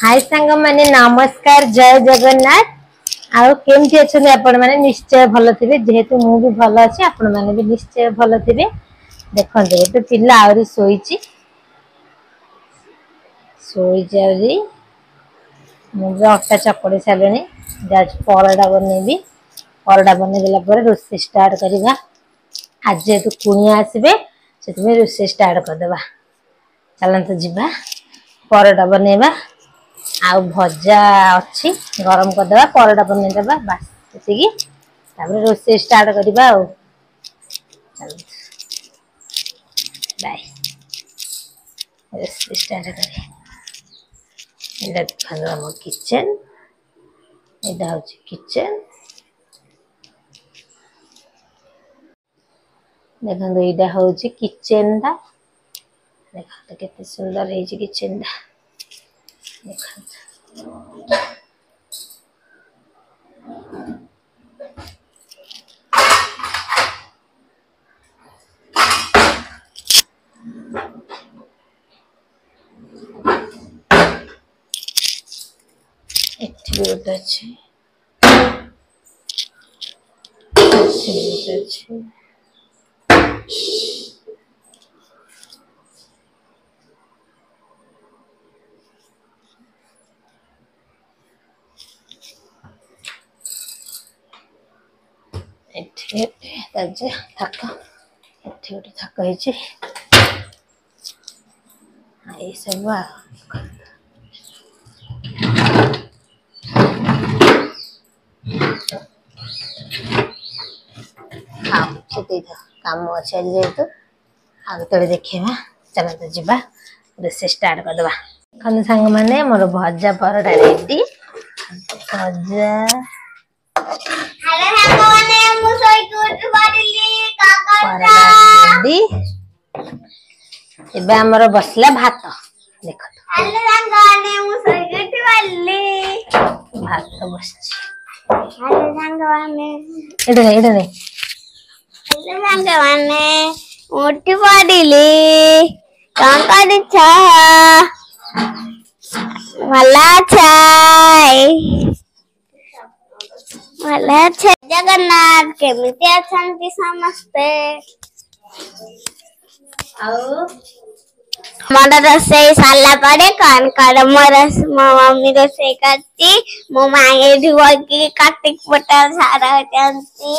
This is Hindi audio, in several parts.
हाय सांग माने नमस्कार जय जगन्नाथ। आउ केमती अछन आपण माने निश्चय भल थिबे जेहेतु मु भी भल अछि आपण माने भी निश्चय भल थिबे। देखंदे एते पिल्ला आउरी सोईची सोईची मु अटा चपड़ी सालेनी जाज परडा बनेबी। परडा बने देला पर रोसे स्टार्ट करबा। आज जेतु कुनिया आसीबे सेतमे रोसे स्टार्ट कर देबा। चलंत जिबा परडा बनेबा। आउ भजा अच्छी गरम कर देबा परडा बने देबा बस एतिकी तापर रोसे स्टार्ट करबा। आउ बाय रोसे स्टार्ट करी एटा देखो हम किचन एटा होची किचन देखो एटा होची किचन दा देखो तो कितने सुंदर है जी किचन दा देखो एठी गोटे अछि एठी ताजे थाका एठी गोटे थाका हिची आई सब हाँ से काम अच्छे जेहेतु आगे तले देखा चल तो जीवा रोसे स्टार्ट कर दबा। खन सांग माने मोर भजा परडा रेडी भजा हेलो सांग माने मु सोई उठ पड़िली का करता रेडी एबे हमर बसला भात देखो हेलो सांग माने मु सोई उठ पड़िली भात बसची हेलो सांग माने एडे नहीं हेलो सांग माने उठ पड़िली का करछा भला जगन्नाथ केमिति अछंती समस्ते आउ हमारा रोसई साला पड़े कान कर मो मम्मी रोसई करती मो मांगे धुआ की काटिक पटा सारा जानती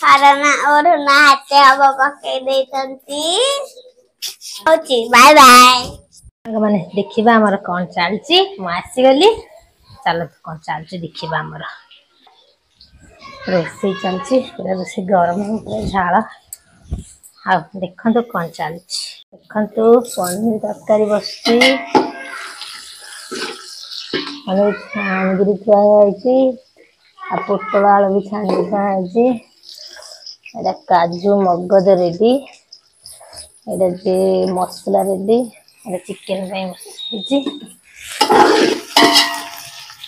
सारा और ना हाथे अब पके देतंती ओची बाय बाय माने देखिबा हमर कोन चलची मु आसी गली चलो कोन चलची देखिबा हमर रोसे चलची पूरा रोसे गरम पूरा झाला आ देखन तो कोन चलची देखन तो पनीर तरकारी बसची आलू छांगरी खाइची आ पोटल आलू भी छांगरी खाइची एटा काजू मगज रेडी एटा जे मसला रेडी एटा चिकन पे बसची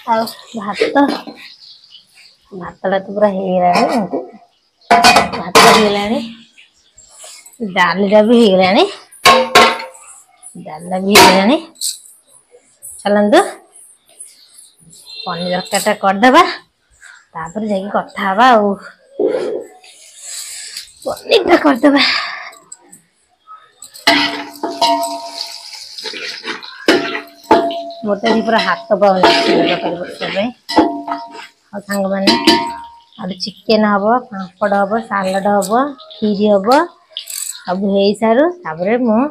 आ भात भातला तो पूरा हेलानी भात हेलानी डालटा भी हेलानी डालटा भी हेलानी चलंतु पनीर तरकारीटा करदेबा तापर जाके कथा हवा आ पनीरटा करदेबा मोटे पूरा हाथ पाऊनी सांग माने चिकेन हम पापड़ हम सालाड हम खीरी हम सब हो सारू तापर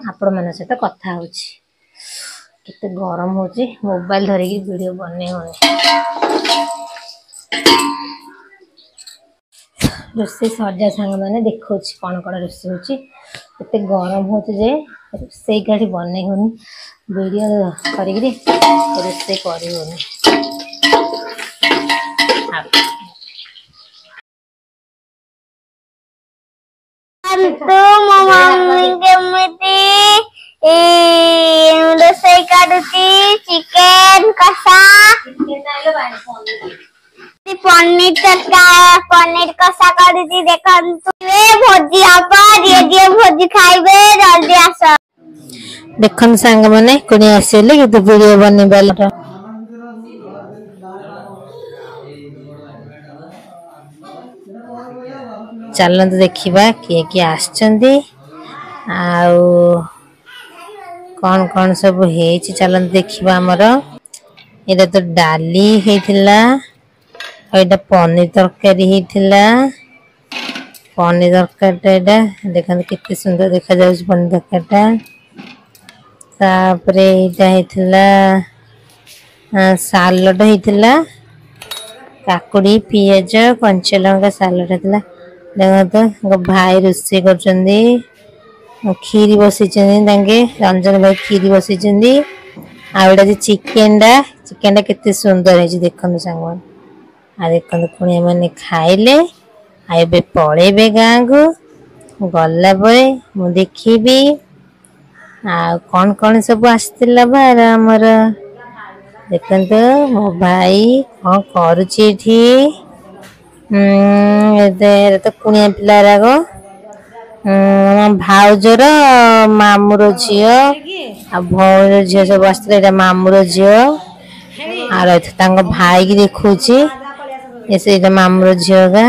आपण मान सहित कथा होची केते गरम होची मोबाइल धरिकी वीडियो बने होने रोसे सजा सांग माने देखो कौन कौन रोसे होची केते गरम होची जे रोसे गाड़ी बने होनी वीडियो करिकरी रोसे करी होनी तो मम्मी के मिटी रोसे काटुची चिकन कसा पनीर कसा करुची देखंतु भोजी आप भोजी खाइबे जल्दी आस देखन सांग माने कुणी आसीले कि वीडियो बनी बाल चलते देखा किए किए आसचंदी आउ कौन कौन सब चलते देखा आमर ये तो डाली होता एटा पनीर तरकारी होता पनीर तरकारीटा देखते कितने सुंदर देखा जाए पनीर तरकारीटा सालड होता काकुड़ी पियाज कंचा लंका सालड होता देखो भाई रोषे कर खीरी बसई रंजन भाई खीरी बसई आटा चिकेन चिकेन केते सुंदर है देखो सांग आ देखो कुणिया मैंने खाइले आबे पलैबे गाँ को गला मु देखी आ कौन कौन सब आसला बार आमर देखो मो भाई कौन करुची तो कुणिया पिला राग भाउजर मामूर झी आ भौर झी सब आसला मामूर झी आ भाई की देखुची ये मामूर झी का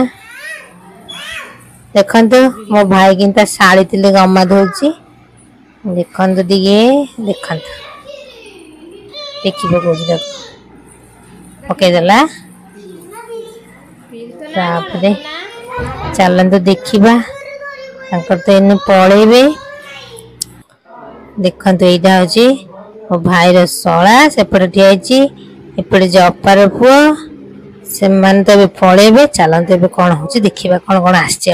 देखो मो भाई की शाड़ी थे गमा धोची देखो दिए देखो देखिए कौन देख पकईदेला चलते देखा तो इन पलैबे देखो यहाँ हूँ मो भाईर शला सेपटे ठियाई एपटे अपार पुओ से तो पलैबे चलते कौन हो देखा कौन कौन आसची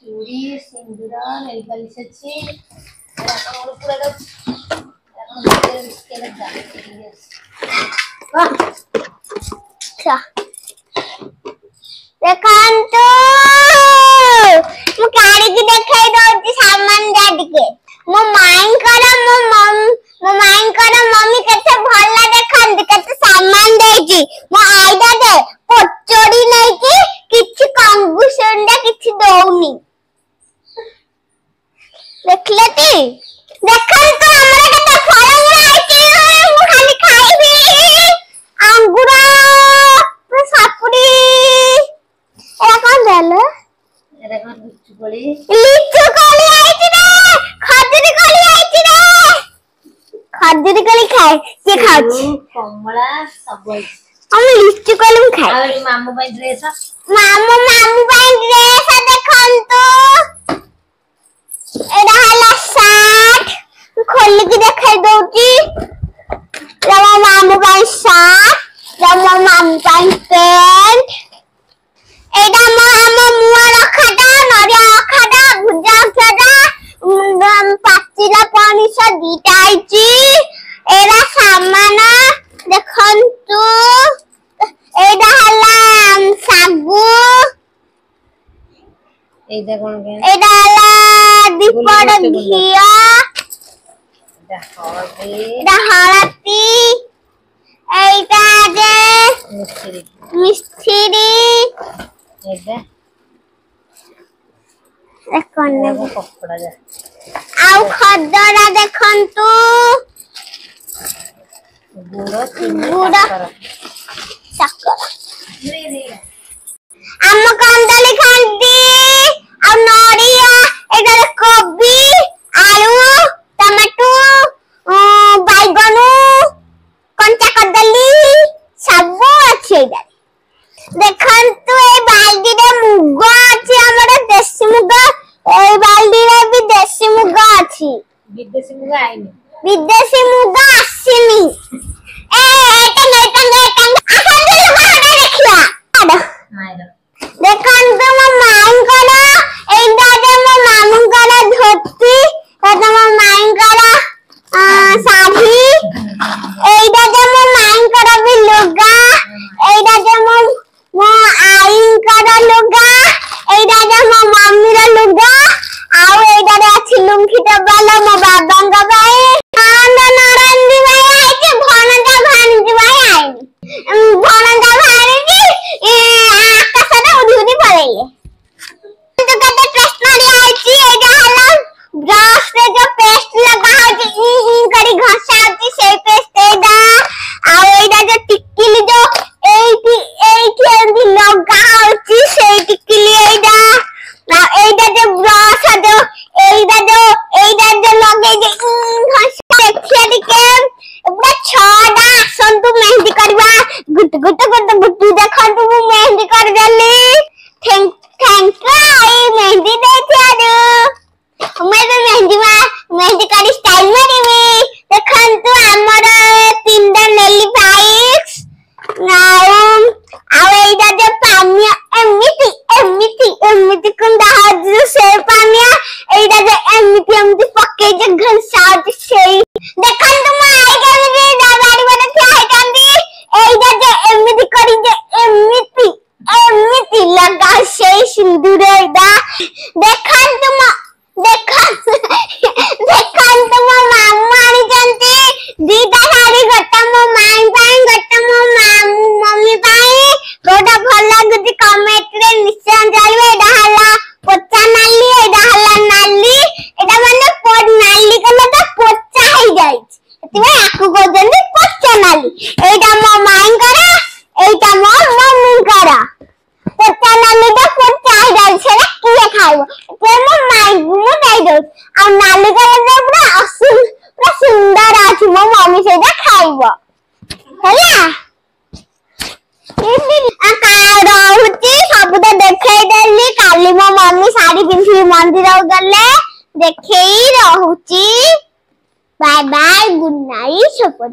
चूड़ी सिंदूर नेल पॉलिश अच्छी कमला सब लिचु कोली खाए मामू भाई ड्रेस मामू भाई ड्रेस देखंतु एडा हला शर्ट खोल के देखाई दउची रवा मामू भाई शर्ट रवा मामू भाई पैंट एडा मामू मुआ रखाटा नरिया रखाटा भुजा रखाटा पाचिला पानी सा दीटा आइची एरा सामान देखंतु एडा हला सागु एडा कोन के एडा हला दीपड़ घिया एडा हळदी एडा जे मिस्त्री एडा कोन कपड़ा जा आउ खदरा देखंतु गुड़ शक्कर आम कंदली खांती आ नड़िया एटा कोबी आलू टमाटो बैगन कंचा कदली सब अच्छी एटा देखंतु ए बाल्टी रे मुग अछि हमर देसी मुग ए बाल्टी रे भी देसी मुग अछि विदेशी मुग आइनी विदेशी मुग आसीनी ए एटा आखंदे लुगाटा देखिया माइरो देखंतु मो माई कोला एटा जे मो मामू कोला धोती एटा मो माई कोला साउथ सेई देखन तुम आई केमिति गाड़ी बने थिया हैतंदी एइदा जे एमिति करी जे एमिति लगा सेई सिंदूर एइदा देखन तुम मामू आनी जंती दीदा साड़ी गट्टा मो माई पाई गट्टा मो मम्मी पाई गोटा भल लागुची कमेंट रे निश्चय जाइबे एडा हला पोचा नाली एडा हला नाली एडा माने पोड नाली कले तो पोचा ही जाई एतिबे आकु गोजंदी पोचा नाली एडा मो माई करा एटा मो मम्मी करा पोचा नाली तो पोचा ही जाई छे किए खाइबो ते मो माई मु दई दो आ नाली कले पूरा सुंदर आछि मो मम्मी सेटा खाइबो हला सब तो देखे देली काली मो मम्मी साड़ी पिंधी मंदिर गले देखे रहुची बाय बाय गुड नाइट सपन।